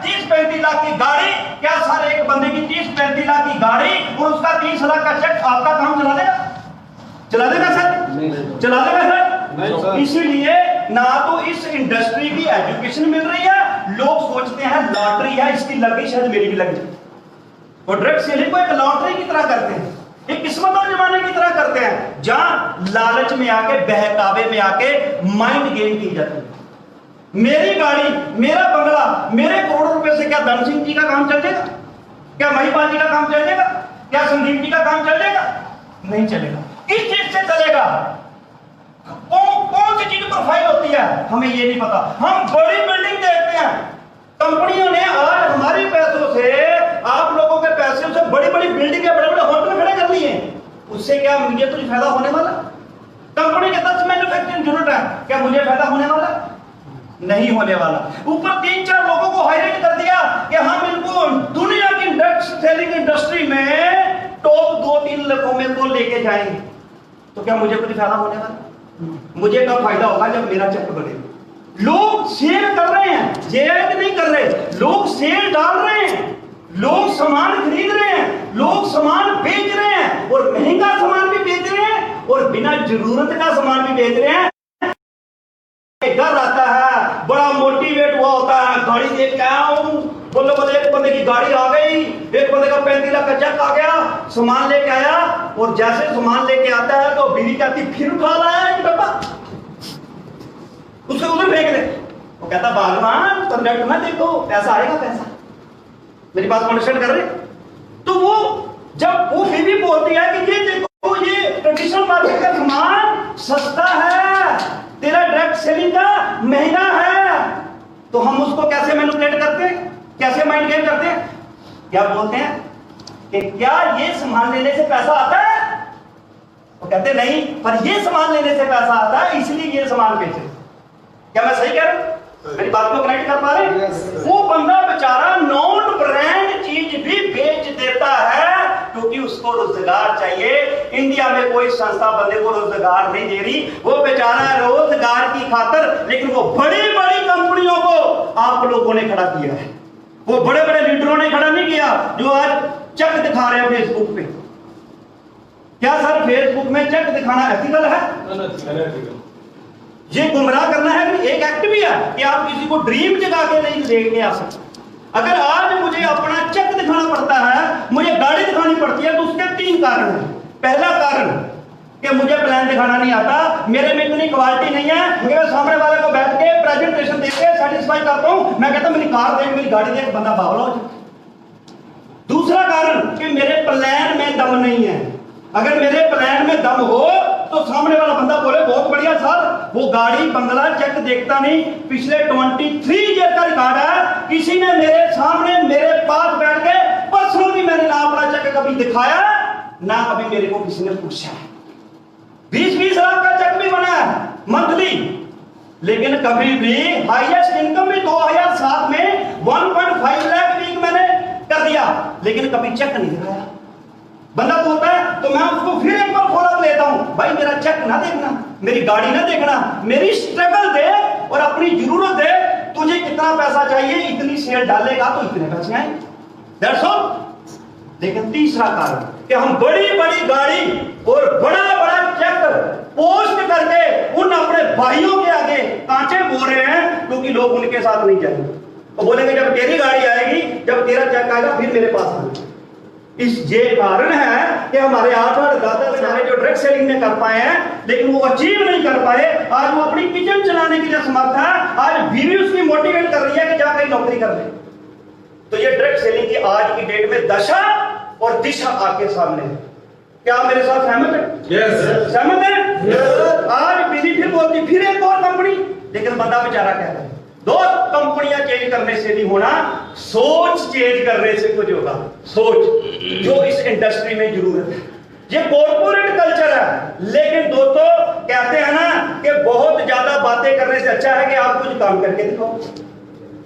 30-35 लाख की गाड़ी, क्या सर एक बंदे की 30-35 लाख की गाड़ी और उसका 30 लाख का चेक आपका काम चला देगा? चला देगा सर? चला देगा सर? इसीलिए ना तो इस इंडस्ट्री की एजुकेशन मिल रही है, लोग सोचते हैं लॉटरी है, इसकी लग गई शायद मेरी भी लग जाए। और ड्रग सेलिंग को एक लॉटरी की तरह करते हैं, एक किस्मत और जमाने की तरह करते हैं, जहां लालच में आके, बहकावे में आके माइंड गेम की जाती है। मेरी गाड़ी, मेरा बंगला, मेरे करोड़ों रुपए से क्या धन सिंह जी का काम चल जाएगा? क्या महिपाल जी का काम चल जाएगा? क्या संदीप जी का काम चल जाएगा? नहीं चलेगा। किस चीज से चलेगा? कौन सी चीज प्रोफाइल होती है हमें ये नहीं पता। हम बड़ी बिल्डिंग देखते हैं, कंपनियों ने आज हमारे पैसों से, आप लोगों के पैसों से बड़ी बड़ी बिल्डिंग, बड़े बड़े होटल खड़े कर लिए। उससे क्या मुझे तो फायदा होने वाला? कंपनी के 10 मैन्युफैक्चरिंग यूनिट है, क्या मुझे फायदा होने वाला? नहीं होने वाला। ऊपर 3-4 लोगों को हाईलाइट कर दिया कि हम इनको दुनिया की ड्रग सेलिंग इंडस्ट्री में टॉप 2-3 लोगों में तो लेके जाएंगे, तो क्या मुझे कुछ फायदा होने वाला? मुझे कब फायदा होगा? जब मेरा चेक बढ़ेगा। लोग सेल कर रहे हैं, जेआईटी नहीं कर रहे, लोग सेल डाल रहे हैं, लोग सामान खरीद रहे हैं, लोग सामान बेच रहे हैं, और महंगा सामान भी बेच रहे हैं और बिना जरूरत का सामान भी बेच रहे हैं। डर आता है, बड़ा मोटिवेट हुआ होता है, गाड़ी देख के आया हूं, बोलो बोले एक बंदे की गाड़ी आ गई, एक बंदे का 35 लाख का चेक आ गया, सामान लेके आया, और जैसे सामान लेके आता है तो बीवी कहती फिर उठा लाया एक डब्बा, उसको उधर फेंक दे। वो कहता भगवान प्रोडक्ट मत देखो, पैसा आएगा पैसा। मेरी बात अंडरस्टैंड कर रहे? तो वो जब वो बीवी बोलती है कि ये देखो ये ट्रेडिशनल मार्केट का सामान सस्ता है, तेरा ड्रग सेलिंग का महंगा है, तो हम उसको कैसे मैनिपुलेट करते हैं, कैसे माइंड गेम करते हैं? क्या बोलते हैं कि क्या ये सामान लेने से पैसा आता है? वो कहते नहीं, पर ये सामान लेने से पैसा आता है, इसलिए ये सामान बेचे। क्या मैं सही कह रहा हूं? मेरी बात को कनेक्ट कर पा रहे? वो बंदा बेचारा नॉन ब्रांड चीज भी बेच देता है क्योंकि उसको रोजगार चाहिए। इंडिया में कोई संस्था बंदे को रोजगार नहीं दे रही, वो बेचारा रोजगार की खातिर, लेकिन वो बड़ी बड़ी कंपनियों को आप लोगों ने खड़ा किया है, वो बड़े बड़े लीडरों ने खड़ा नहीं किया जो आज चेक दिखा रहे हैं फेसबुक पे। क्या सर फेसबुक में चेक दिखाना एथिकल है? ये गुमराह करना है कि एक एक्ट भी है कि आप किसी को ड्रीम जगा के नहीं लेके आ सकते। अगर आज मुझे अपना चेक दिखाना पड़ता है, मुझे गाड़ी दिखानी पड़ती है, तो उसके 3 कारण हैं। पहला कारण कि मुझे प्लान दिखाना नहीं आता, मेरे में इतनी क्वालिटी नहीं है, मैं सामने वाले को बैठ के प्रेजेंटेशन देके सेटिस्फाई करता हूं, मैं कहता हूं मेरी कार देख, मेरी गाड़ी देख, बंदा बावला हो जाए। दूसरा कारण कि मेरे प्लान में दम नहीं है। अगर मेरे प्लान में दम हो तो सामने वाला बंदा बोले बहुत बढ़िया सर, वो गाड़ी बंगला चेक देखता नहीं, पिछले 23 ईयर का रिकॉर्ड है, किसी ने मेरे सामने मेरे पास बैठ के पर्सनली मैंने ना अपना चेक कभी दिखाया, ना कभी मेरे को किसी ने पूछा। 20-20 लाख का चेक भी बना है मंथली, लेकिन कभी भी हाईएस्ट इनकम भी 2007 में 1.5 लाख वीक मैंने कर दिया, लेकिन कभी चेक नहीं दिखाया। बंदा बोलता है तो मैं उसको फिर एक बार फॉलो लेता हूं, भाई मेरा चेक ना देखना, मेरी गाड़ी ना देखना, मेरी स्ट्रगल दे और अपनी जरूरत दे, तुझे कितना पैसा चाहिए, इतनी सेल डालेगा तो इतने पैसे आएंगे, दैट्स ऑल। लेकिन तीसरा कारण कि हम बड़ी बड़ी गाड़ी और बड़ा बड़ा चेक पोस्ट करके उन अपने भाइयों के आगे कांचे बो रहे हैं क्योंकि लोग उनके साथ नहीं जाएंगे, तो बोलेंगे जब तेरी गाड़ी आएगी, जब तेरा चेक आएगा फिर मेरे पास आएगा। इस ये कारण है कि हमारे 8 दादा बेचारे जो ड्रग सेलिंग में कर पाए हैं, लेकिन वो अचीव नहीं कर पाए। आज वो अपनी किचन चलाने के लिए समर्थ है, आज बीवी उसकी मोटिवेट कर रही है कि जा कहीं नौकरी कर ले। तो ये ड्रग सेलिंग की आज की डेट में दशा और दिशा आपके सामने है। क्या आप मेरे साथ सहमत है? Yes. सहमत है? Yes. आज बीवी फिर बोलती फिर एक और कंपनी, लेकिन बंदा बेचारा कहता है 2 कंपनियां चेंज करने से नहीं होना, सोच चेंज करने से कुछ होगा। सोच जो इस इंडस्ट्री में जरूरत है, ये कॉर्पोरेट कल्चर है। लेकिन दोस्तों कहते हैं ना कि बहुत ज्यादा बातें करने से अच्छा है कि आप कुछ काम करके दिखाओ।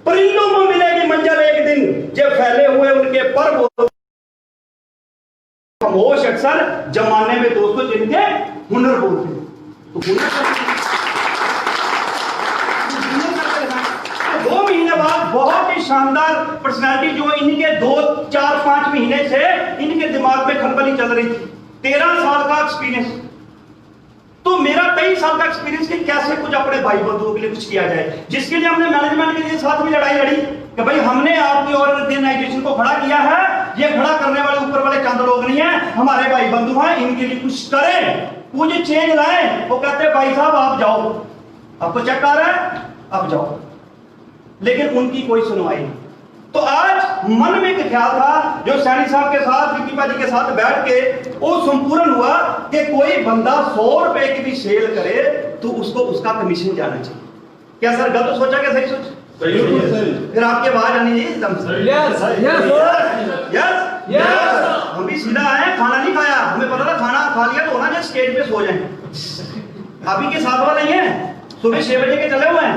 परिंदों को मिलेगी मंजिल एक दिन, जब फैले हुए उनके पर खामोश अक्सर जमाने में दोस्तों जिनके हुनर बोलते हैं, तो हुनर 2 महीने बाद आज बहुत ही शानदार पर्सनालिटी जो इनके 2-4-5 महीने से इनके दिमाग में खलबली चल रही थी। 13 साल का एक्सपीरियंस, तो मेरा 23 साल का एक्सपीरियंस कि कैसे कुछ अपने भाई बंधुओं के लिए कुछ किया जाए, जिसके लिए हमने मैनेजमेंट के लिए साथ में लड़ाई लड़ी कि भाई हमने आपकी ऑर्गेनाइजेशन को खड़ा किया है, ये खड़ा करने वाले ऊपर वाले चंद लोग नहीं है, हमारे भाई बंधु हैं, इनके लिए कुछ करें, मुझे चेंज लाएं। वो कहते हैं भाई साहब आप जाओ, आपको चेक आ रहा है आप जाओ, लेकिन उनकी कोई सुनवाई नहीं। तो आज मन में एक ख्याल था जो सैनी साहब के साथ, विकी भाजी के साथ बैठ के वो संपूर्ण हुआ कि कोई बंदा 100 रुपए की भी सेल करे तो उसको उसका कमीशन जाना चाहिए। क्या सर गलत सोचा क्या सही सोचा? फिर आपकी आवाज आनी चाहिए एकदम से। Yes yes yes. हम भी सीधा आए, खाना नहीं खाया, हमें पता था खाना खा लिया तो होना जब स्टेज पे सो जाए। अभी के साथ वाले नहीं है, सुबह 6 बजे के चले हुए हैं,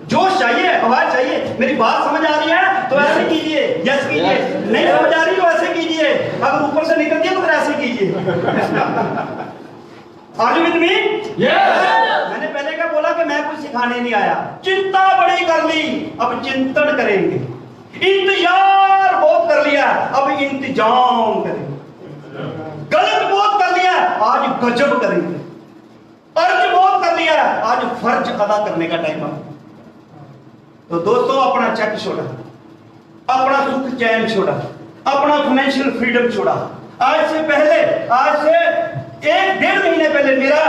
जोश चाहिए, आवाज चाहिए। मेरी बात समझ आ रही है तो ऐसे कीजिए, यस कीजिए, नहीं समझ आ रही तो ऐसे कीजिए, अगर ऊपर से निकल दिया तो फिर ऐसे कीजिए। Are you with me? मैंने पहले क्या बोला कि मैं कुछ सिखाने नहीं आया, चिंता बड़ी कर ली, अब चिंतन करेंगे, इंतजार बहुत कर लिया, अब इंतजाम करेंगे, गलत बहुत कर लिया, आज गजब करेंगे, अर्ज बहुत कर लिया, आज फर्ज अदा करने का टाइम आ। तो दोस्तों अपना चेक छोड़ा, अपना सुख चैन छोड़ा, अपना फाइनेंशियल फ्रीडम छोड़ा। आज से पहले, आज से 1-1.5 महीने पहले मेरा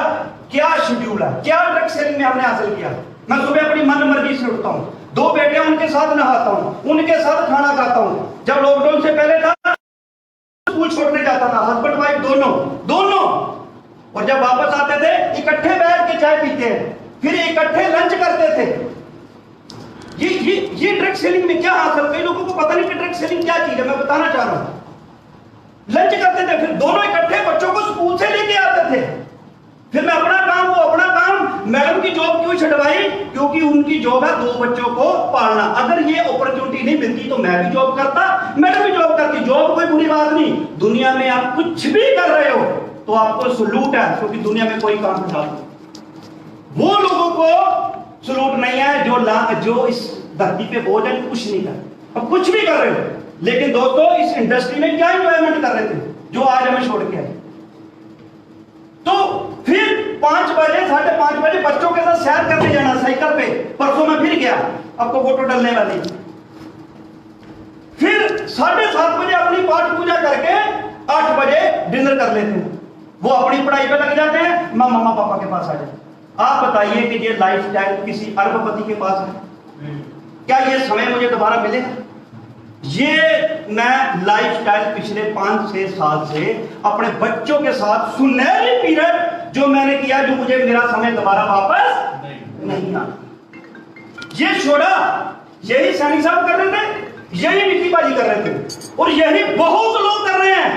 क्या शेड्यूल है, क्या ड्रग सेलिंग में हमने हासिल किया। मैं सुबह अपनी मन मर्जी से उठता हूँ, 2 बेटे उनके साथ नहाता हूँ, उनके साथ खाना खाता हूँ। जब लॉकडाउन से पहले था स्कूल छोड़ने जाता था, हस्बैंड वाइफ दोनों, और जब वापस आते थे इकट्ठे बैठ के चाय पीते हैं, फिर इकट्ठे लंच करते थे। ये ड्रग सेलिंग में क्या हासिल, कई लोगों को पता नहीं कि ड्रग सेलिंग क्या चीज है, मैं बताना चाह रहा हूं। लंच करते थे, फिर दोनों इकट्ठे बच्चों को स्कूल से लेके आते थे, फिर मैं अपना काम, वो अपना काम। मैडम की जॉब क्यों छुड़वाई? क्योंकि उनकी जॉब है 2 बच्चों को पालना। अगर ये अपॉर्चुनिटी नहीं मिलती तो मैं भी जॉब करता, मैडम भी जॉब करती। जॉब कोई बुरी बात नहीं, दुनिया में आप कुछ भी कर रहे हो तो आपको सलूट है, क्योंकि दुनिया में कोई काम नहीं। वो लोगों को सलूट नहीं है जो इस धरती पे बोझ है, कुछ नहीं कर, अब कुछ भी कर रहे हो। लेकिन दोस्तों इस इंडस्ट्री में क्या एंजॉयमेंट कर रहे थे जो आज हमें छोड़ के आए। तो फिर 5 बजे 5:30 बजे बच्चों के साथ सैर करने जाना साइकिल पे, परसों मैं फिर गया, आपको फोटो डालने वाली। फिर 7:30 बजे अपनी पाठ पूजा करके 8 बजे डिनर कर लेते हैं, वो अपनी पढ़ाई पे लग जाते हैं, मैं मम्मा पापा के पास आ जाता। आप बताइए कि ये लाइफस्टाइल किसी अरबपति के पास है? क्या ये समय मुझे दोबारा मिलेगा? ये मैं लाइफस्टाइल पिछले 5-6 साल से अपने बच्चों के साथ सुनहरी पीरियड जो मैंने किया, जो मुझे मेरा समय दोबारा वापस नहीं आना। ये छोड़ा, यही सैनी साहब कर रहे थे, यही विकी भाजी कर रहे थे, और यही बहुत लोग कर रहे हैं।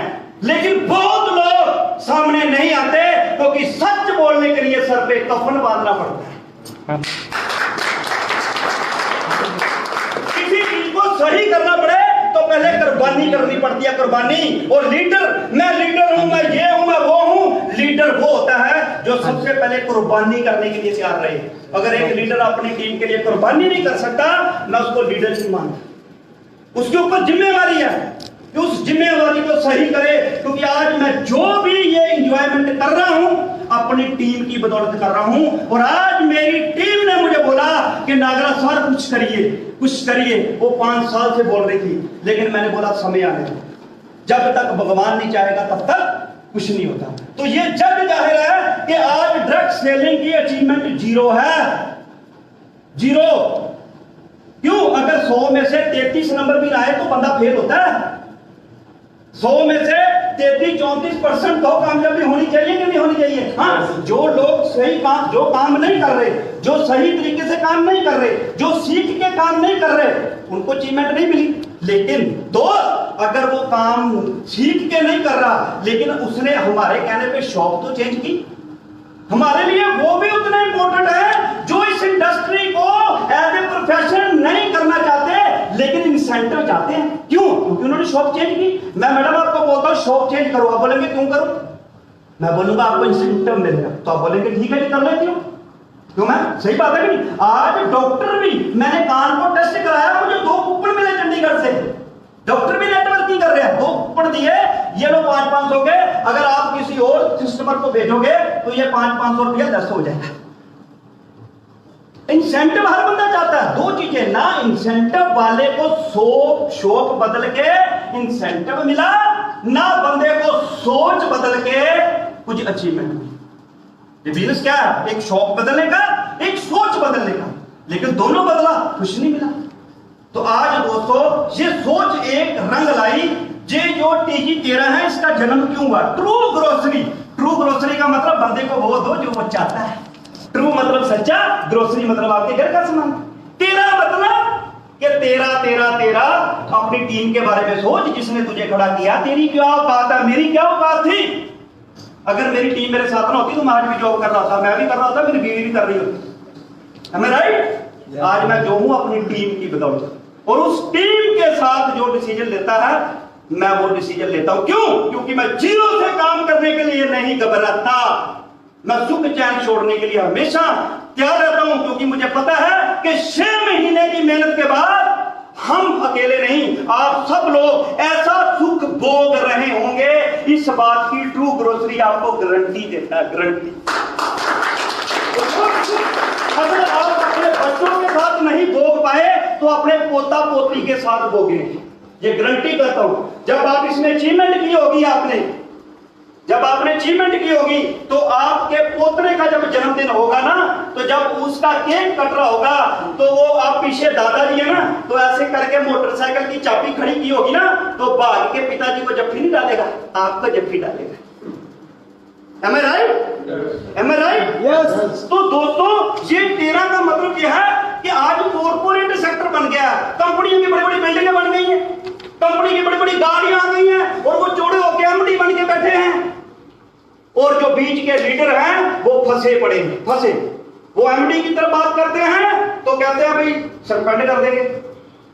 लेकिन बहुत लोग सामने नहीं आते क्योंकि सच बोलने के लिए सर पे कफन बांधना पड़ता है। किसी चीज को सही करना पड़े तो पहले कुर्बानी करनी पड़ती है, कुर्बानी। और लीडर, मैं लीडर हूं, मैं ये हूं, मैं वो हूं। लीडर वो होता है जो सबसे पहले कुर्बानी करने के लिए तैयार रहे। अगर एक लीडर अपनी टीम के लिए कुर्बानी नहीं कर सकता, मैं उसको लीडर नहीं मानता। उसके ऊपर जिम्मेवारी है कि उस जिम्मेवारी को सही करे। क्योंकि आज मैं जो भी ये एंजॉयमेंट कर रहा हूं अपनी टीम की बदौलत कर रहा हूं। और आज मेरी टीम ने मुझे बोला कि नागरा सर कुछ करिए, कुछ करिए। वो 5 साल से बोल रही थी, लेकिन मैंने बोला समय आने दो, जब तक भगवान नहीं चाहेगा तब तक कुछ नहीं होता। तो ये जग जाहिर है कि आज ड्रग सेलिंग की अचीवमेंट 0 है, 0। क्यों? अगर 100 में से 33 नंबर भी आए तो बंदा फेल होता है। 100 में से 33-34% तो कामयाबी होनी चाहिए कि नहीं होनी चाहिए? हाँ, जो लोग सही काम, जो काम नहीं कर रहे, जो सही तरीके से काम नहीं कर रहे, जो सीख के काम नहीं कर रहे, उनको अचीवमेंट नहीं मिली। लेकिन दोस्त, अगर वो काम सीख के नहीं कर रहा लेकिन उसने हमारे कहने पे शौक तो चेंज की, हमारे लिए वो भी उतना इंपॉर्टेंट है जो इस इंडस्ट्री को एज ए प्रोफेशन नहीं करना चाहते लेकिन इंसेंटिव चाहते हैं। क्यों? क्योंकि उन्होंने शौक चेंज की। मैं मैडम आपको बोलता हूं शौक चेंज करो, आप बोलेंगे क्यों करो? मैं बोलूंगा आपको इंसेंटिव मिलेगा, तो आप बोलेंगे ठीक है जी कर लेती हूँ। क्यों मैं सही बात है कि नहीं? आज डॉक्टर भी, मैंने कान को टेस्ट कराया, मुझे 2 कूपन मिले चंडीगढ़ से। डॉक्टर भी नेटवर्किंग कर रहे हैं, 2 कूपन दिए, ये लो 500-500 के, अगर आप किसी और कस्टमर को भेजोगे तो ये 500-500 रुपया 10 हो जाएगा। इंसेंटिव हर बंदा चाहता है। 2 चीजें, ना इंसेंटिव वाले को शौक बदल के इंसेंटिव मिला, ना बंदे को सोच बदल के कुछ अचीवमेंट मिली। ये बिजनेस क्या है? एक शौक बदलने का, एक सोच बदलने का, लेकिन दोनों बदला, कुछ नहीं मिला। तो आज दोस्तों ये सोच एक रंग लाई। ये जो TG13 है, इसका जन्म क्यों हुआ? True grocery. ट्रू ग्रोसरी का मतलब बंदे को वो दो जो वो चाहता है। ट्रू मतलब सच्चा, ग्रोसरी मतलब आपके घर का सामान। तेरा मतलब कि तेरा अपनी टीम के बारे में सोच, जिसने तुझे खड़ा किया, तेरी क्या औकात है, मेरी क्या औकात थी। अगर मेरी टीम मेरे साथ ना होती तो मैं आज भी जॉब कर रहा था, मैं भी कर रहा था, मेरी बीवी भी कर रही होती। Am I right? आज मैं जो हूं अपनी टीम की बदौलत, और उस टीम के साथ जो डिसीजन लेता है मैं वो डिसीजन लेता हूं। क्यों? क्योंकि मैं जीरो से काम करने के लिए नहीं घबराता, मैं सुख चैन छोड़ने के लिए हमेशा तैयार रहता हूं, क्योंकि मुझे पता है कि 6 महीने की मेहनत के बाद हम अकेले नहीं, आप सब लोग ऐसा सुख भोग रहे होंगे, इस बात की ट्रू ग्रोसरी आपको गारंटी देता है, गारंटी। अगर आप अपने बच्चों के साथ नहीं भोग पाए तो अपने पोता पोती के साथ भोगेंगे, ये गारंटी करता हूं। जब आप इसमें अचीवमेंट की होगी, जब आपने अचीवमेंट की होगी, तो आपके पोतरे का जब जन्मदिन होगा ना, तो जब उसका केक कट रहा होगा, तो वो आप पीछे दादाजी है ना, तो ऐसे करके मोटरसाइकिल की चाबी खड़ी की होगी ना, तो भाग के पिताजी को जफ्फी नहीं डालेगा, आपको जफ्फी डालेगा। Am I right? Am I right? Yes. तो दोस्तों ये 13 का मतलब यह है कि आज कॉर्पोरेट सेक्टर बन गया है, कंपनियों की बड़ी बड़ी बिल्डिंगें बन गई हैं, कंपनी की बड़ी बड़ी गाड़ियां आ गई हैं, और वो जोड़े होकर MD बन के बैठे हैं, और जो बीच के लीडर हैं वो फंसे पड़े हैं, फंसे। वो MD की तरफ बात करते हैं तो कहते हैं भाई सरकंड कर देंगे,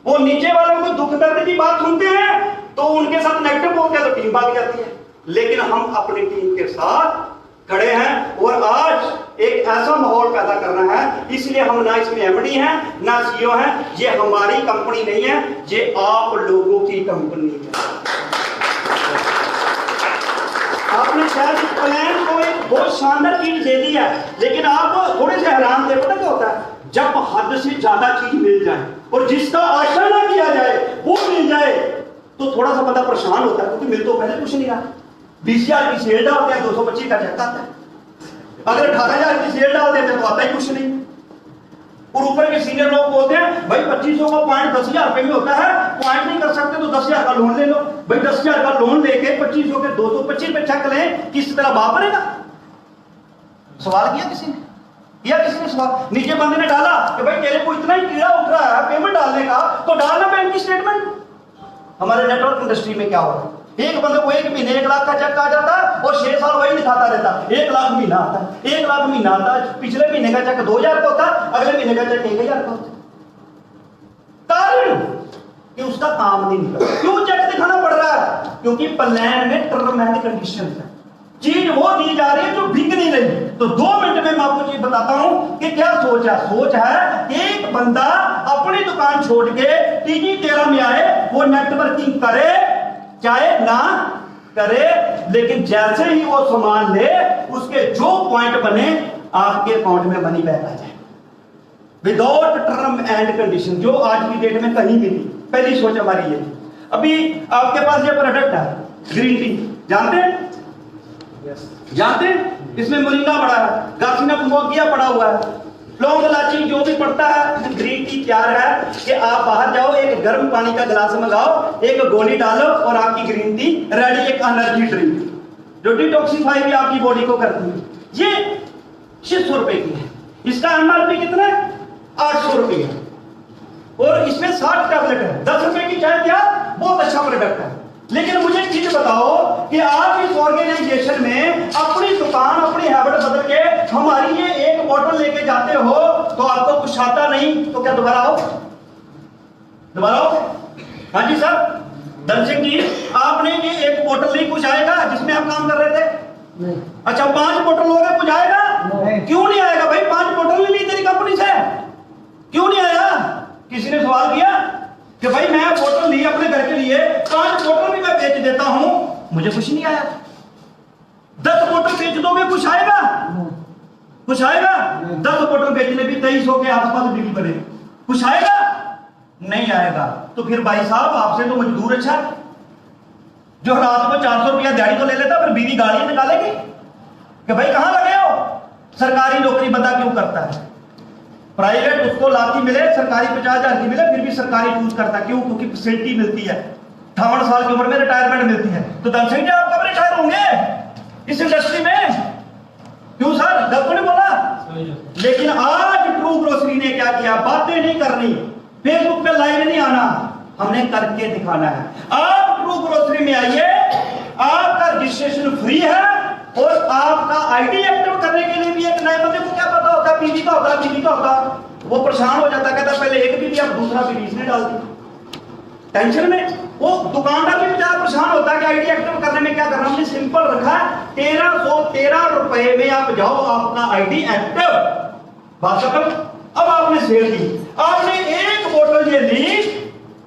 वो नीचे वालों को दुख दर्द की बात सुनते हैं तो उनके साथ नेगेटिव बोलते हैं तो टीम भाग जाती है। लेकिन हम अपनी टीम के साथ खड़े हैं, और आज एक ऐसा माहौल पैदा करना है, इसलिए हम ना इसमें MD हैं ना CEO हैं। ये हमारी कंपनी नहीं है, ये आप लोगों की कंपनी है। आपने शायद इस प्लान को एक बहुत शानदार चीज दे दी है, लेकिन आप थोड़े से हैरान थे। पता क्या होता है? जब हद से ज्यादा चीज मिल जाए और जिसका आशा ना किया जाए वो मिल जाए, तो थोड़ा सा बंदा परेशान होता है, क्योंकि मिल तो पहले कुछ नहीं रहा। 20,000 की सेल डालते हैं, 225 का चेक आता है। अगर 18,000 की सेल डाल देते तो आता ही कुछ नहीं। और ऊपर के सीनियर लोग बोलते हैं भाई 2500 का पॉइंट 10,000 रुपए में होता है, पॉइंट नहीं कर सकते तो 10,000 का लोन ले लो। भाई 10,000 का लोन लेके 2500 के 225 पे चेक लें, किस तरह बाप बनेगा? सवाल किया किसी ने? सवाल नीचे बंदे ने डाला कि भाई तेरे को इतना ही कीड़ा उठ रहा है पेमेंट डालने का, तो डालना बैंक की स्टेटमेंट। हमारे नेटवर्क इंडस्ट्री में क्या होता है? एक बंदे को 1 महीने 1 लाख का चेक आ जाता है, और 6 साल वही दिखाता रहता है 1 लाख महीना आता है, 1 लाख महीना आता है। पिछले महीने का चेक 2,000 का होता है, अगले महीने का चेक 1,000 का होता है। कारण कि उसका काम नहीं निकला। क्यों चेक दिखाना पड़ रहा है? क्योंकि प्लान में टर्म एंड कंडीशन है, चीज वो दी जा रही है जो बिक नहीं रही। तो 2 मिनट में मैं आपको चीज बताता हूं कि क्या सोच है। सोच है एक बंदा अपनी दुकान छोड़ के TG13 में आए, वो नेटवर्किंग करे चाहे ना करे, लेकिन जैसे ही वो सामान ले, उसके जो पॉइंट बने आपके अकाउंट में मनी बैक आ जाए, विदाउट टर्म एंड कंडीशन, जो आज की डेट में कहीं भी नहीं। पहली सोच हमारी ये। अभी आपके पास ये प्रोडक्ट है ग्रीन टी, जानते हैं? जानते हैं? इसमें मोरिंगा पड़ा है, गार्सिना कुंभोगिया पड़ा हुआ है, लौंग इलायची जो भी पड़ता है। ग्रीन टी तैयार है कि आप बाहर जाओ, एक गर्म पानी का गिलास मंगाओ, एक गोली डालो और आपकी ग्रीन टी रेडी, एक एनर्जी ड्रिंक जो डिटॉक्सिफाई भी आपकी बॉडी को करती है। ये 600 रुपए की है, इसका MRP कितना है? 800 रुपए है, और इसमें 60 टैबलेट है। 10 रुपए की चाय तैयार, बहुत अच्छा प्रोडक्ट है। लेकिन मुझे चीज बताओ कि आप इस ऑर्गेनाइजेशन में अपनी दुकान, अपनी हैबिट बदल के हमारी ये एक बॉटल लेके जाते हो तो आपको कुछ आता नहीं, तो क्या दोबारा आओ? हाँ जी सर, धन सिंह जी, आपने ये एक बॉटल ली, कुछ आएगा जिसमें आप काम कर रहे थे? नहीं। अच्छा 5 बॉटल लोगे, कुछ आएगा? नहीं। क्यों नहीं आएगा भाई? 5 बॉटल सवाल किया कि भाई मैं बोतल ली अपने घर के लिए, 5 बोतल भी मैं बेच देता हूं, मुझे कुछ नहीं आया। 10 बोतल बेच दोगे कुछ आएगा? कुछ आएगा? 10 बोतल बेचने भी 2300 के आसपास बिक्री बने, कुछ आएगा? नहीं आएगा। तो फिर भाई साहब आपसे तो मजदूर अच्छा, जो रात को 400 रुपया दिहाड़ी तो ले लेता, फिर बीवी गाड़ी निकालेगी कि भाई कहां लगे हो? सरकारी नौकरी बंदा क्यों करता है? प्राइवेट उसको लाख की मिले, सरकारी 50,000 की मिले, फिर भी सरकारी चूज करता। क्यों? क्योंकि फैसिलिटी मिलती है, 58 साल की उम्र में रिटायरमेंट मिलती है। तो धन सिंह जी आप कब रिटायर होंगे इस इंडस्ट्री में? क्यों सर, गलत नहीं बोला? लेकिन आज ट्रू ग्रोसरी ने क्या किया? बातें नहीं करनी, फेसबुक पे लाइव नहीं आना, हमने करके दिखाना है। आप ट्रू ग्रोसरी में आइए, आपका रजिस्ट्रेशन फ्री है और आपका आईडी एक्टिव करने के लिए भी एक नए बंदे को क्या पता होता है पीवी का होता है, पीवी का होता है, वो परेशान हो जाता, कहता पहले एक पीवी अब दूसरा पीवी इसने डाल दिया, टेंशन में। वो दुकानदार भी बेचारा परेशान होता है कि आईडी एक्टिव करने में क्या करना। हमने सिंपल रखा है, 1313 रुपए में आप जाओ, आपका आईडी एक्टिव, बात कर। अब आपने सेल दी, आपने एक बोतल ये ली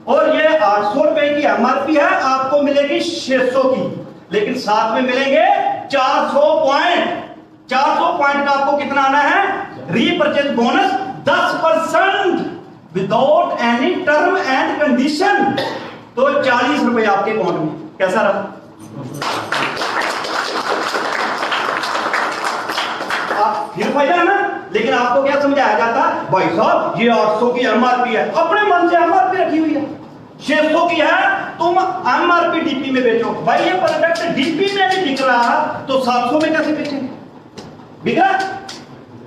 और ये 800 रुपए की एमआरपी है, आपको मिलेगी 600 की, लेकिन साथ में मिलेंगे 400 पॉइंट। 400 पॉइंट का आपको कितना आना है? Repurchase bonus 10% without any term and condition. तो 40 रुपए आपके अकाउंट में। कैसा रहा? फिर फायदा है ना। लेकिन आपको क्या समझाया जाता है? भाई साहब ये 800 की एमआरपी है, अपने मन से एमआरपी रखी हुई है, 600 की है, तुम एमआरपी डीपी में बेचो। भाई ये प्रोडक्ट डीपी में नहीं बिक रहा तो 700 में कैसे बेचेंगे? बिक रहा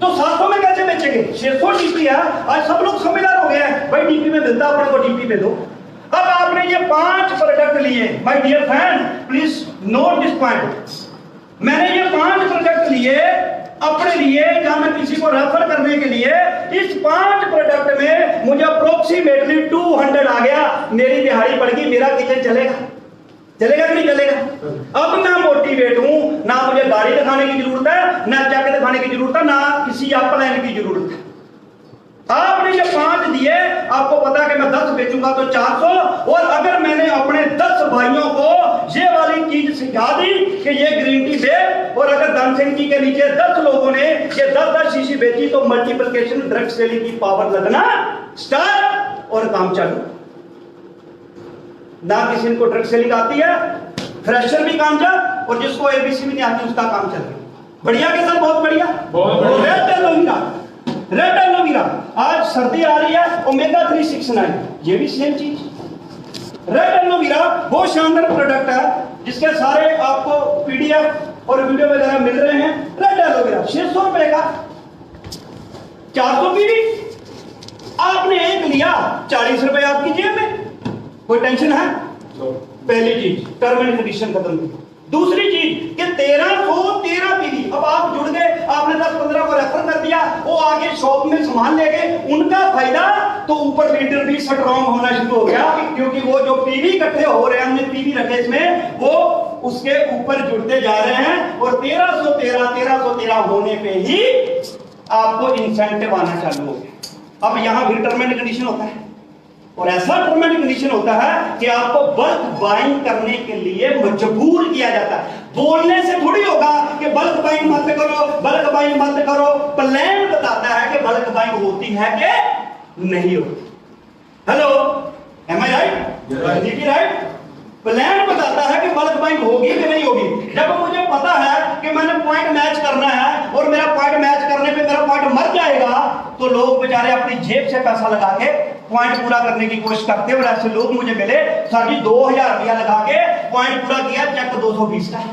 तो 700 में कैसे बेचेंगे? 600 डीपी है। आज सब लोग समझदार हो गए हैं, भाई डीपी में मिलता है, अपने को डीपी में दो। अब आपने ये 5 प्रोडक्ट लिए, my dear friend please note this point. मैंने ये 5 प्रोडक्ट लिए अपने लिए, या मैं किसी को रेफर करने के लिए, इस 5 प्रोडक्ट में मुझे अप्रोक्सीमेटली 200 आ गया, मेरी दिहाड़ी पड़ गई, मेरा किचन चलेगा? चलेगा कि नहीं चलेगा? अब मैं मोटिवेट हूं, ना मुझे गाड़ी दिखाने की जरूरत है, ना चेक दिखाने की जरूरत है, ना किसी अपलाइन की जरूरत है। आपने ये 5 दिए, आपको पता है कि मैं 10 बेचूंगा तो 400, और अगर मैंने अपने 10 भाइयों को ये वाली चीज सिखा दी कि ये ग्रीन टी दे, और अगर धन सिंह जी के नीचे 10 लोगों ने ये 10-10 शीशी बेची, तो मल्टीप्लिकेशन ड्रग सेलिंग की पावर लगना स्टार्ट और काम चालू। ना किसी को ड्रग सेलिंग आती है, फ्रेशर भी कामयाब, और जिसको एबीसी भी नहीं आती उसका काम चल गया। बढ़िया के सर, बहुत बढ़िया, रेड एलोवेरा। आज सर्दी आ रही है, ओमेगा 3 6-9, ये भी सेम चीज। रेड एलोवेरा बहुत शानदार प्रोडक्ट है, जिसके सारे आपको पीडीएफ और वीडियो वगैरह मिल रहे हैं। रेड एलोवेरा 600 रुपए का, 400 पीवी। आपने एक लिया, 40 रुपए आपकी जेब में, कोई टेंशन है? पहली चीज टर्म एंड कंडीशन खत्म की। दूसरी चीज कि 1313 पीवी। अब आप जुड़ गए, आपने 10-15 को रेफर कर दिया, वो आगे शॉप में सामान ले गए, उनका फायदा, तो ऊपर लीडर भी स्ट्रॉन्ग होना शुरू हो गया, क्योंकि वो जो पीवी इकट्ठे हो रहे हैं, हमने पीवी रखे इसमें, वो उसके ऊपर जुड़ते जा रहे हैं, और 1313 होने पे ही आपको इंसेंटिव आना चालू हो गया। अब यहां भी टर्म एंड कंडीशन होता है, और ऐसा टर्म एंड कंडीशन होता है कि आपको बल्क बाइंग करने के लिए मजबूर किया जाता है। बोलने से थोड़ी होगा कि बल्क बाइंग मत करो, बल्क बाइंग मत करो। प्लान बताता है कि बल्क बाइंग होती है कि नहीं होती। हेलो, एम आई राइट? राइट? प्लान बताता है कि बल्क बाइंग होगी कि नहीं होगी। जब मुझे पता है कि मैंने पॉइंट मैच करना है, और मेरा पॉइंट मैच करने पे मेरा पॉइंट मर जाएगा, तो लोग बेचारे अपनी जेब से पैसा लगा के पॉइंट पूरा करने की कोशिश करते हैं। और ऐसे लोग मुझे मिले, सर जी 2000 रुपया लगा के पॉइंट पूरा किया, चेक 220 का है।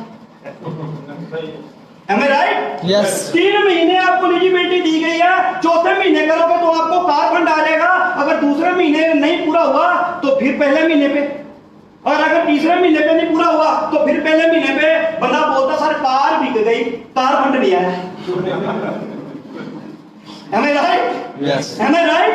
Am I right? Yes. 3 महीने आपको एलिजिबिलिटी दी गई है, 4थे महीने करोगे तो आपको कार फंड आ जाएगा। अगर दूसरे महीने नहीं पूरा हुआ तो फिर पहले महीने पे, और अगर तीसरे महीने पे नहीं पूरा हुआ तो फिर पहले महीने पे बंदा बोलता सर कार बिक गई, कार फंड नहीं आया। Am I right? Yes. Am I right?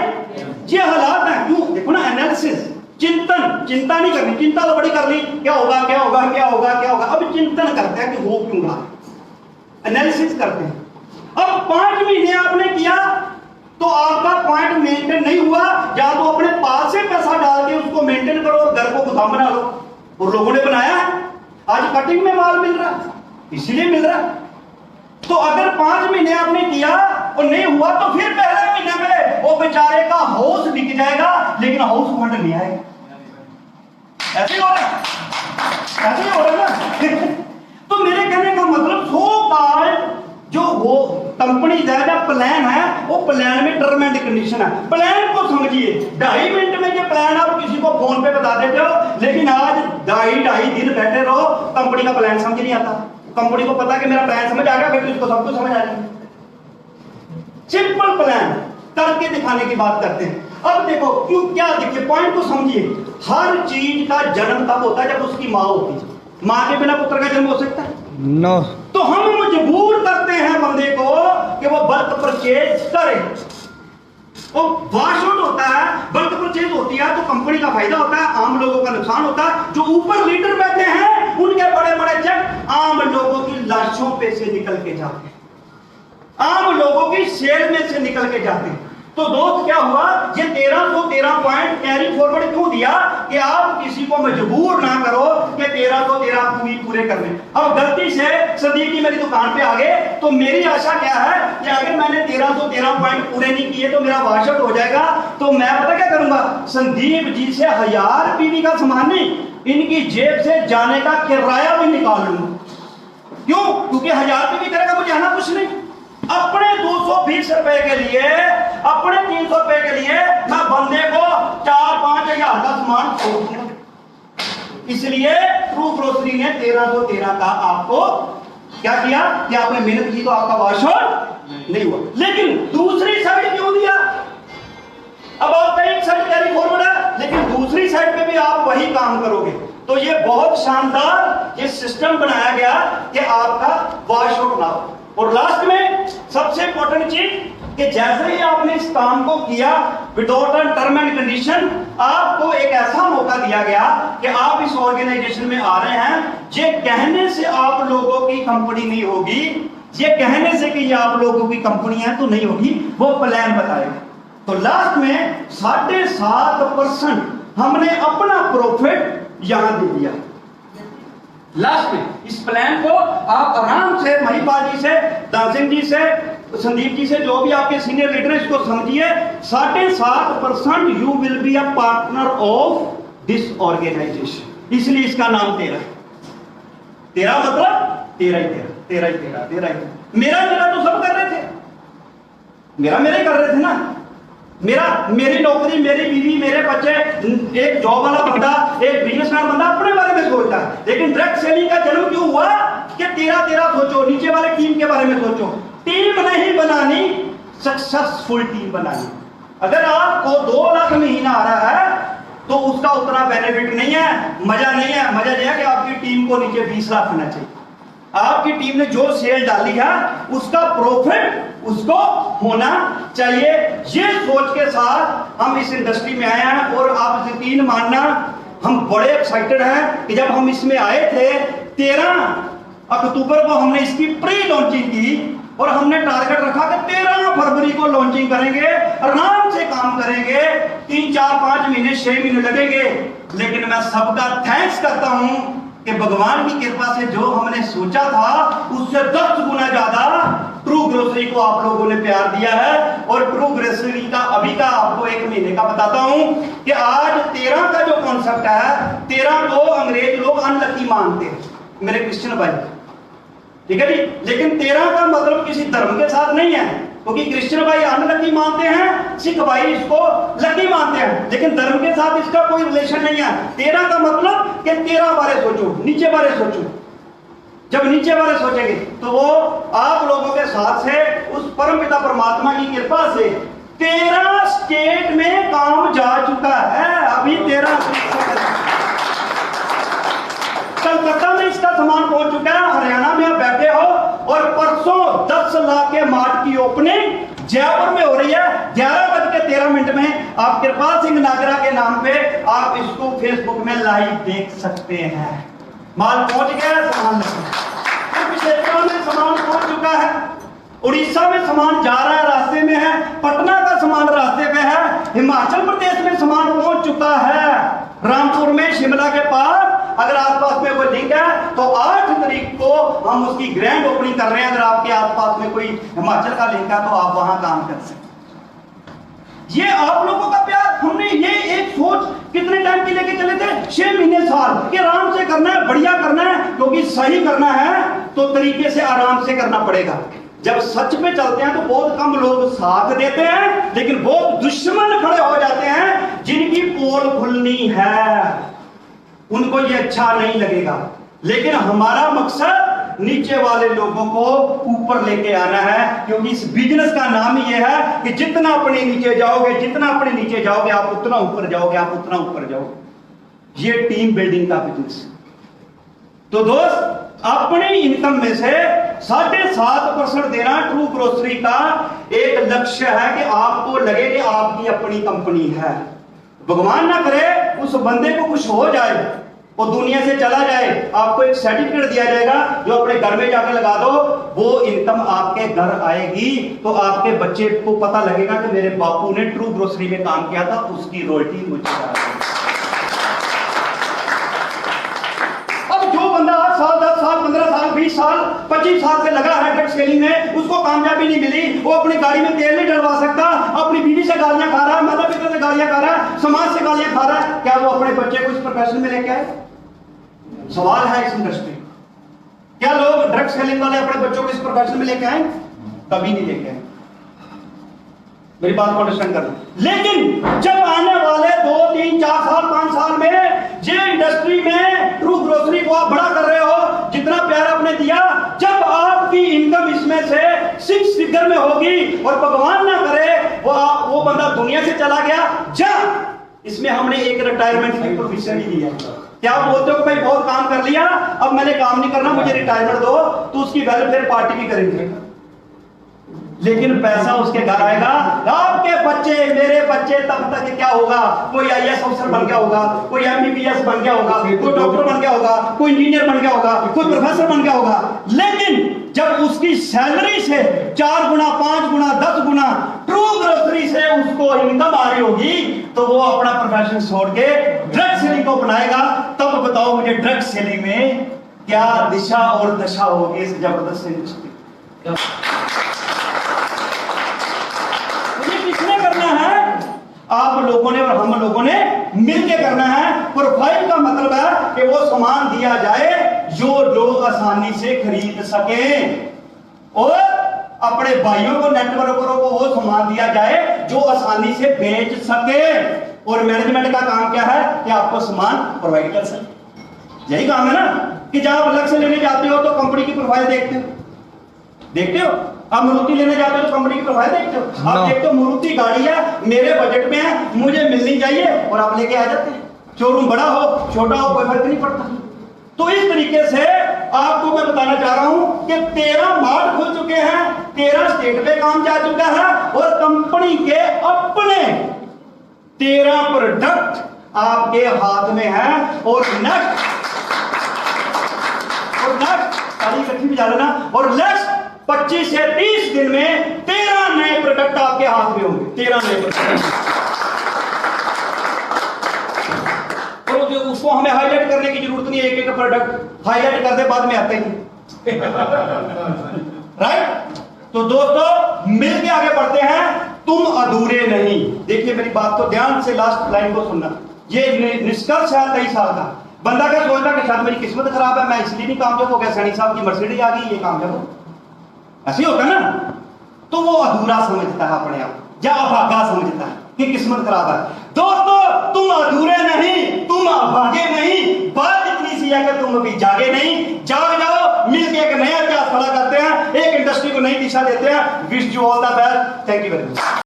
ये हालात है। क्यों? देखो ना, एनालिसिस, चिंतन। चिंता नहीं करनी, चिंता तो बड़ी कर ली, क्या होगा क्या होगा क्या होगा क्या होगा। अब चिंतन करते हैं कि हो क्यों रहा, एनालिसिस करते हैं। अब 5 महीने आपने किया, तो आपका पॉइंट मेंटेन नहीं हुआ, या तो अपने पास से पैसा डाल के उसको मेंटेन करो और घर को गोदाम बना लो। और लोगों ने बनाया है, आज कटिंग में माल मिल रहा है, इसीलिए मिल रहा है। तो अगर 5 महीने आपने किया और नहीं हुआ तो फिर पहले महीने में वो बेचारे का हाउस बिक जाएगा, लेकिन हाउस फंड नहीं आएगा। ऐसे ही हो रहा है, ऐसे ही हो रहा है ना। तो मेरे कहने का मतलब 100 कार्ड जो वो कंपनी का प्लान है, वो प्लान में टर्म एंड कंडीशन है। प्लान को समझिए, 2.5 मिनट में ये प्लान आप किसी को फोन पे बता देते हो, लेकिन आज 2.5 दिन बैठे रहो, कंपनी का प्लान समझ नहीं आता। कंपनी को पता कि मेरा प्लान समझ आ गया, फिर उसको सब कुछ समझ आ जाएगा। सिंपल प्लान करके दिखाने की बात करते हैं। अब देखो क्यों, क्या देखिए पॉइंट को समझिए। हर चीज का जन्म तब होता है जब उसकी माँ होती है। माँ के बिना पुत्र का जन्म हो सकता है? नो। तो हम मजबूर करते हैं बंदे को कि वो बल्क परचेज करे। वो वॉश आउट होता है, बल्क परचेज होती है तो कंपनी का फायदा होता है, आम लोगों का नुकसान होता है। जो ऊपर लीडर बैठे हैं उनके बड़े बड़े चेक आम लोगों की लाशों पे से निकल के जाते हैं, आम लोगों की शेयर में से निकल के जाते हैं। तो दोस्त क्या हुआ, ये 1313 पॉइंट कैरी फॉरवर्ड क्यों दिया कि आप किसी को मजबूर ना करो कि 1313 पूरे करने। अब गलती से संदीप जी मेरी दुकान पे आ गए तो मेरी आशा क्या है कि अगर मैंने 1313 पॉइंट पूरे नहीं किए तो मेरा वाशआउट हो जाएगा। तो मैं पता क्या करूंगा, संदीप जी से 1000 पीवी का सामान नहीं, इनकी जेब से जाने का किराया भी निकाल लूंगा। क्यों? क्योंकि 1000 पीवी करेगा मुझे आना कुछ नहीं। अपने 220 रुपए के लिए, अपने 300 रुपए के लिए मैं बंदे को 4-5 हजार का सामान छोड़ दूंगा। इसलिए ट्रू ग्रोसरी ने 1313 का आपको क्या किया कि आपने मेहनत की तो आपका वाशआउट नहीं हुआ। लेकिन दूसरी साइड क्यों दिया? अब आपका एक साइड कैरी फॉरवर्ड है, लेकिन दूसरी साइड पे भी आप वही काम करोगे। तो ये बहुत शानदार ये सिस्टम बनाया गया कि आपका वाशआउट ना हो। और लास्ट में सबसे इंपॉर्टेंट चीज कि जैसे ही आपने इस काम को किया विदाउट टर्म एंड कंडीशन, आपको एक ऐसा मौका दिया गया कि आप इस ऑर्गेनाइजेशन में आ रहे हैं। ये कहने से आप लोगों की कंपनी नहीं होगी, ये कहने से कि ये आप लोगों की कंपनी है तो नहीं होगी, वो प्लान बताएगा। तो लास्ट में 7.5% हमने अपना प्रॉफिट यहां दे दिया। लास्ट में इस प्लान को आप आराम से महिपाल जी से, दानसिंह जी से, संदीप जी से, जो भी आपके सीनियर लीडर है, इसको समझिए। 7.5% you will be a partner of this organization. इसलिए इसका नाम 13 है। 13 मतलब 13 ही 13, 13 ही 13, 13 ही 13। मेरा तो सब कर रहे थे, मेरा ही कर रहे थे ना। मेरी नौकरी, मेरी बीवी, मेरे बच्चे, एक जॉब वाला बंदा, एक बिजनेसमैन बंदा अपने बारे में सोचता है। लेकिन डायरेक्ट सेलिंग का जन्म क्यों हुआ कि 13 सोचो, नीचे वाले टीम के बारे में सोचो। टीम नहीं बनानी, सक्सेसफुल टीम बनानी। अगर आपको 2 लाख महीना आ रहा है तो उसका उतना बेनिफिट नहीं है, मजा नहीं है। मजा यह है कि आपकी टीम को नीचे 20 लाख होना चाहिए। आपकी टीम ने जो सेल डाली है उसका प्रॉफिट उसको होना चाहिए। ये सोच के साथ हम इस इंडस्ट्री में आए हैं। और आप यकीन मानना, हम बड़े एक्साइटेड हैं कि जब हम इसमें आए थे 13 अक्टूबर को हमने इसकी प्री लॉन्चिंग की और हमने टारगेट रखा कि 13 फरवरी को लॉन्चिंग करेंगे, आराम से काम करेंगे, 3, 4, 5 महीने 6 महीने लगेंगे। लेकिन मैं सबका थैंक्स करता हूं कि भगवान की कृपा से जो हमने सोचा था उससे 10 गुना ज्यादा ट्रू ग्रोसरी को आप लोगों ने प्यार दिया है। और ट्रू ग्रोसरी का अभी का आपको 1 महीने का बताता हूं कि आज 13 का जो कॉन्सेप्ट है, 13 को अंग्रेज लोग अनलकी मानते हैं मेरे क्रिश्चियन भाई, ठीक है जी। लेकिन 13 का मतलब किसी धर्म के साथ नहीं है, क्योंकि क्रिश्चियन भाई अनलकी मानते हैं, सिख भाई इसको लकी मानते हैं, लेकिन धर्म के साथ इसका कोई रिलेशन नहीं है। 13 का मतलब कि 13 बारे सोचो, नीचे बारे सोचो। जब नीचे बारे सोचेंगे तो वो आप लोगों के साथ से उस परमपिता परमात्मा की कृपा से 13 स्टेट में काम जा चुका है। अभी 13 कलकत्ता में इसका सामान पहुंच चुका है, हरियाणा में आप बैठे हो, और परसों 10 लाख के मार्ट की ओपनिंग जयपुर में हो रही है 11:13 में। आप कृपाल सिंह नागरा के नाम पे आप इसको फेसबुक में लाइव देख सकते हैं। माल पहुंच गया, सामान में सामान पहुंच चुका है। उड़ीसा में सामान जा रहा है, रास्ते में है, पटना का सामान रास्ते पे है, हिमाचल प्रदेश में सामान पहुंच चुका है, रामपुर में शिमला के पास अगर आसपास में कोई लिंक है तो 8 तारीख को हम उसकी ग्रैंड ओपनिंग कर रहे हैं। अगर आपके आसपास में कोई हिमाचल का लिंक है तो आप वहां काम कर सकते। ये आप लोगों का प्यार, हमने ये एक सोच कितने टाइम के लेके चले थे, 6 महीने साल कि आराम से करना है, बढ़िया करना है, क्योंकि सही करना है तो तरीके से आराम से करना पड़ेगा। जब सच पे चलते हैं तो बहुत कम लोग साथ देते हैं, लेकिन बहुत दुश्मन खड़े हो जाते हैं जिनकी पोल खुलनी है, उनको ये अच्छा नहीं लगेगा। लेकिन हमारा मकसद नीचे वाले लोगों को ऊपर लेके आना है, क्योंकि इस बिजनेस का नाम ही यह है कि जितना अपने नीचे जाओगे, जितना अपने नीचे जाओगे आप उतना ऊपर जाओगे, आप उतना ऊपर जाओगे। ये टीम बिल्डिंग का बिजनेस। तो दोस्त, अपनी इनकम में से 7.5% देना ट्रू ग्रोसरी का एक लक्ष्य है कि आपको लगे कि आपकी अपनी कंपनी है। भगवान ना करे उस बंदे को कुछ हो जाए, वो दुनिया से चला जाए, आपको एक सर्टिफिकेट दिया जाएगा जो अपने घर में जाके लगा दो, वो इनकम आपके घर आएगी तो आपके बच्चे को पता लगेगा कि मेरे बापू ने ट्रू ग्रोसरी में काम किया था, उसकी रॉयल्टी मुझे आ रही है। अब जो बंदा 8 साल 10 साल 15 साल 20 साल 25 साल से लगा है ड्रग सेलिंग में, उसको कामयाबी नहीं मिली, वो अपनी गाड़ी में तेल नहीं डलवा सकता, अपनी बीवी से गालियां खा रहा है, माता पिता से गालियां खा रहा है, समाज से गालियां खा रहा है, क्या वो अपने बच्चे को इस प्रोफेशन में लेके आए? सवाल है इस इंडस्ट्री। क्या लोग ड्रग सेलिंग वाले अपने बच्चों को इस प्रोफेशन में लेके आए? कभी नहीं लेके आए। मेरी बात को अंडरस्टैंड करना। लेकिन जब आने वाले 2 3 4 साल 5 साल में जे इंडस्ट्री में ट्रू ग्रोसरी को आप बड़ा कर रहे हो, जितना प्यार आपने दिया, जब आपकी इनकम इसमें से 6 फिगर में होगी और भगवान ना करे वो बंदा दुनिया से चला गया, जब इसमें हमने एक रिटायरमेंट की प्रोविजन भी दिया। क्या आप बोलते हो कि भाई बहुत काम कर लिया, अब मैंने काम नहीं करना, मुझे रिटायरमेंट दो, तो उसकी वेलफेयर पार्टी भी करेंगे, लेकिन पैसा उसके घर आएगा। आपके बच्चे, मेरे बच्चे, तब तक क्या होगा? कोई आईएएस अफसर बन गया होगा, कोई एमबीबीएस बन गया होगा, कोई डॉक्टर बन गया होगा, कोई इंजीनियर बन गया होगा, कोई प्रोफेसर बन गया होगा। लेकिन जब उसकी सैलरी से 4 गुना 5 गुना 10 गुना ट्रू ग्रोसरी से उसको इनकम आ रही होगी, तो वो अपना प्रोफेशन छोड़ के ड्रग सेलिंग को अपनाएगा। तब बताओ मुझे, ड्रग सेलिंग में क्या दिशा और दशा होगी इस जबरदस्त इंडस्ट्री? किसने करना है? आप लोगों ने और हम लोगों ने मिलकर करना है। प्रोफाइल का मतलब है कि वो सामान दिया जाए जो लोग आसानी से खरीद सके, और अपने भाइयों को, नेटवर्करों को वो सामान दिया जाए जो आसानी से बेच सके। और मैनेजमेंट का काम क्या है? कि आपको सामान प्रोवाइड कर सके। यही काम है ना, कि जब आप अलग से लेने जाते हो तो कंपनी की प्रोफाइल देखते हो। आप मारुति लेने जाते हो तो कंपनी की प्रोफाइल देखते हो। आप देखते हो मारुति गाड़ी है, मेरे बजट में है, मुझे मिलनी चाहिए, और आप लेके आ जाते हैं। शोरूम बड़ा हो छोटा हो कोई फर्क नहीं पड़ता। तो इस तरीके से आपको मैं बताना चाह रहा हूं कि 13 मार्ट खुल चुके हैं, 13 स्टेट पे काम जा चुका है, और कंपनी के अपने 13 प्रोडक्ट आपके हाथ में है। और नेक्स्ट सारी इकट्ठी भी जा लेना, और नेक्स्ट 25 से 30 दिन में 13 नए प्रोडक्ट आपके हाथ में होंगे। 13 नए प्रोडक्ट, और उसको हमें हाईलाइट करने की जरूरत नहीं है। एक एक प्रोडक्ट हाईलाइट कर दे, बाद में आते ही राइट। तो दोस्तों, मिलके आगे बढ़ते हैं, तुम अधूरे नहीं। देखिए मेरी बात को ध्यान से लास्ट लाइन को सुनना। ये निष्कर्ष है 23 साल का। बंदा क्या सोचता कि शायद मेरी किस्मत खराब है, मैं इसलिए नहीं कामयाब हो गया, सैनी साहब की मर्सिडीज आ गई, ये कामयाब हो, ऐसे होता ना। तो वो अधूरा समझता है अपने आप, या अभागा समझता है कि किस्मत खराब है। दोस्तों, तुम अधूरे नहीं, तुम अभागे नहीं। बात इतनी सी है कि तुम अभी जागे नहीं। जाग जाओ, मिलकर एक नया इतिहास खड़ा करते हैं, एक इंडस्ट्री को नई दिशा देते हैं। Wish you all the best. Thank you very much.